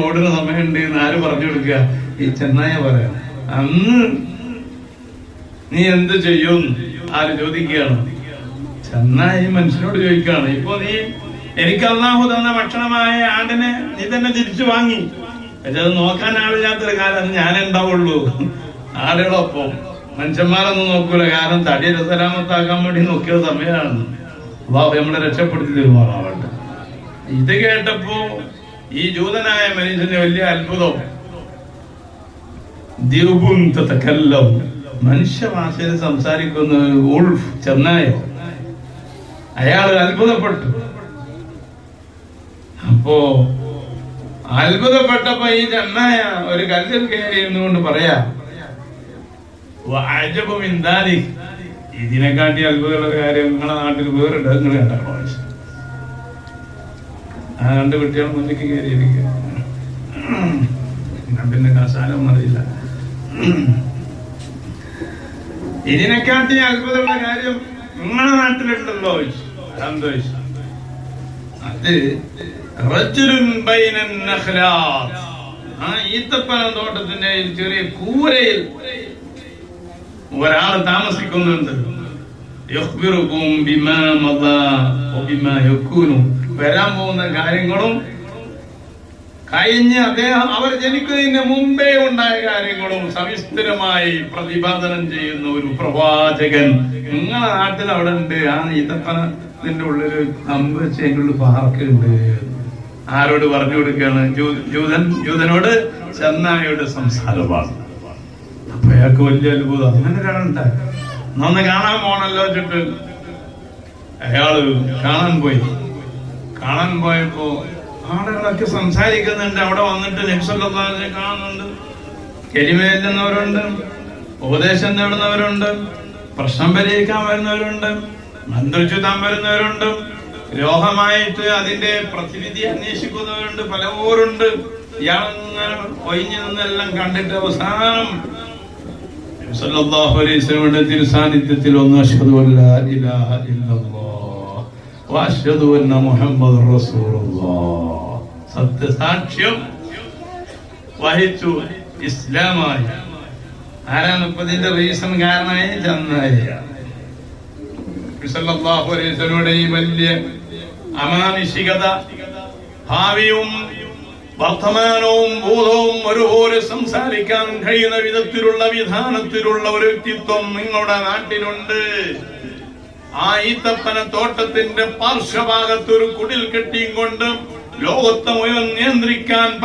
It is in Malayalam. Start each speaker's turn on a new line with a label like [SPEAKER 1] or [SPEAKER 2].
[SPEAKER 1] ഓടുന്ന സമയമുണ്ട് എന്ന് ആര് പറഞ്ഞു കൊടുക്കുക? ഈ ചെന്നായ പറയാം. അന്ന് നീ എന്ത് ചെയ്യും ആര് ചോദിക്കുകയാണ്? ചെന്നായി മനുഷ്യനോട് ചോദിക്കുകയാണ്. ഇപ്പൊ നീ എനിക്ക് അള്ളാഹു തന്ന ഭക്ഷണമായ ആടിനെ നീ തന്നെ തിരിച്ചു വാങ്ങി. പക്ഷെ അത് നോക്കാൻ ആളില്ലാത്തൊരു കാലം ഞാൻ ഉണ്ടാവുള്ളൂ. ആടുകളൊപ്പം മനുഷ്യന്മാരൊന്നും നോക്കൂല. കാരണം തടി രസലാമത്താക്കാൻ വേണ്ടി നോക്കിയ സമയമാണ്. അള്ളാഹു നമ്മളെ രക്ഷപ്പെടുത്തി തീരുമാനാവട്ടെ. ഇത് കേട്ടപ്പോ ഈ ജൂതനായ മനുഷ്യന് വലിയ അത്ഭുതം. മനുഷ്യഭാഷയിൽ സംസാരിക്കുന്ന ഉൾഫ് ചെന്നായ അയാൾ അത്ഭുതപ്പെട്ടു. അപ്പോ അത്ഭുതപ്പെട്ടപ്പോ ഈ ചെന്നായ ഒരു കല്ലിൽ കയറി ഇരുന്നുകൊണ്ട് പറയാ, ഇതിനെക്കാട്ടി അത്ഭുതമുള്ള കാര്യം നിങ്ങളെ നാട്ടിൽ വേറുണ്ട്. നിങ്ങൾ കേട്ടോ? ആ രണ്ട് കുട്ടികൾ മുന്നിലേക്ക് കയറിയിരിക്കുക. പിന്നെ കസാലൊന്നും അറിയില്ല. ഇതിനെക്കാട്ടി അത്ഭുതമുള്ള കാര്യം നിങ്ങളുടെ നാട്ടിലുണ്ടല്ലോ. സന്തോഷം. അത് ആ ഈത്തപ്പന തോട്ടത്തിന്റെ ചെറിയ കൂരയിൽ ഒരാൾ താമസിക്കുന്നുണ്ട്. വരാൻ പോകുന്ന കാര്യങ്ങളും കഴിഞ്ഞ് അവർ ജനിക്കുന്നതിന് മുമ്പേ ഉണ്ടായ കാര്യങ്ങളും സവിസ്തരമായി പ്രതിപാദനം ചെയ്യുന്ന ഒരു പ്രവാചകൻ നിങ്ങളെ നാട്ടിൽ അവിടെ ഉണ്ട്. ആ ഈത്തപ്പനത്തിന്റെ ഉള്ളിൽ അമ്പച്ചേക്കുള്ള പാർക്കുണ്ട്. ആരോട് പറഞ്ഞു കൊടുക്കുകയാണ്? ജൂതനോട് ചെന്നായുടെ സംസാരമാണ്. അപ്പൊ അയാൾക്ക് വലിയ അത്ഭുതം. അങ്ങനെ ഒരാളുണ്ട്. ഒന്ന് കാണാൻ പോണല്ലോ ചുട്ട് അയാള് കാണാൻ പോയപ്പോ ആളുകളൊക്കെ സംസാരിക്കുന്നുണ്ട്. അവിടെ വന്നിട്ട് നബി സല്ലല്ലാഹു അലൈഹി വസല്ലം കാണുന്നുണ്ട്. കെലിമയെല്ലുന്നവരുണ്ട്, ഉപദേശം നേടുന്നവരുണ്ട്, പ്രശ്നം പരിഹരിക്കാൻ വരുന്നവരുണ്ട്, മന്ത്രിച്ചുതാൻ വരുന്നവരുണ്ട്, രോഗമായിട്ട് അതിന്റെ പ്രതിവിധി അന്വേഷിക്കുന്നവരുണ്ട്, പലവരുണ്ട്. ഇയാളിങ്ങനെ ഒഴിഞ്ഞു നിന്നെല്ലാം കണ്ടിട്ട് അവസാനം നബി സല്ലല്ലാഹു അലൈഹി വസല്ലമയുടെ തിരുസാന്നിധ്യത്തിൽ ഒന്ന് അശ്ഹദു അല്ലാ ഇലാഹ ഇല്ലല്ലാഹ് വഅശ്ഹദു അന്ന മുഹമ്മദുർ റസൂലുള്ളാഹ് സത്യസാക്ഷ്യം വഹിച്ചു ഇസ്ലാമായി. ആരാണ് ഇപ്പൊ ഇതിന്റെ റീസൺ കാരണമായി? ചെന്നായി. സല്ലല്ലാഹു അലൈഹി വസല്ലമയുടെ ഈ വലിയ അമാനുഷികത ഭാവിയും വർത്തമാനവും ഭൂതവും ഒരുപോലെ സംസാരിക്കാൻ കഴിയുന്ന വിധത്തിലുള്ള വിധാനത്തിലുള്ള ഒരു വ്യക്തിത്വം നിങ്ങളുടെ നാട്ടിലുണ്ട്. ആ ഈത്തപ്പന തോട്ടത്തിന്റെ പാർശ്വഭാഗത്ത് ഒരു കുടിൽ കെട്ടിയും കൊണ്ട് ലോകത്തെ മുഴുവൻ നിയന്ത്രിക്കാൻ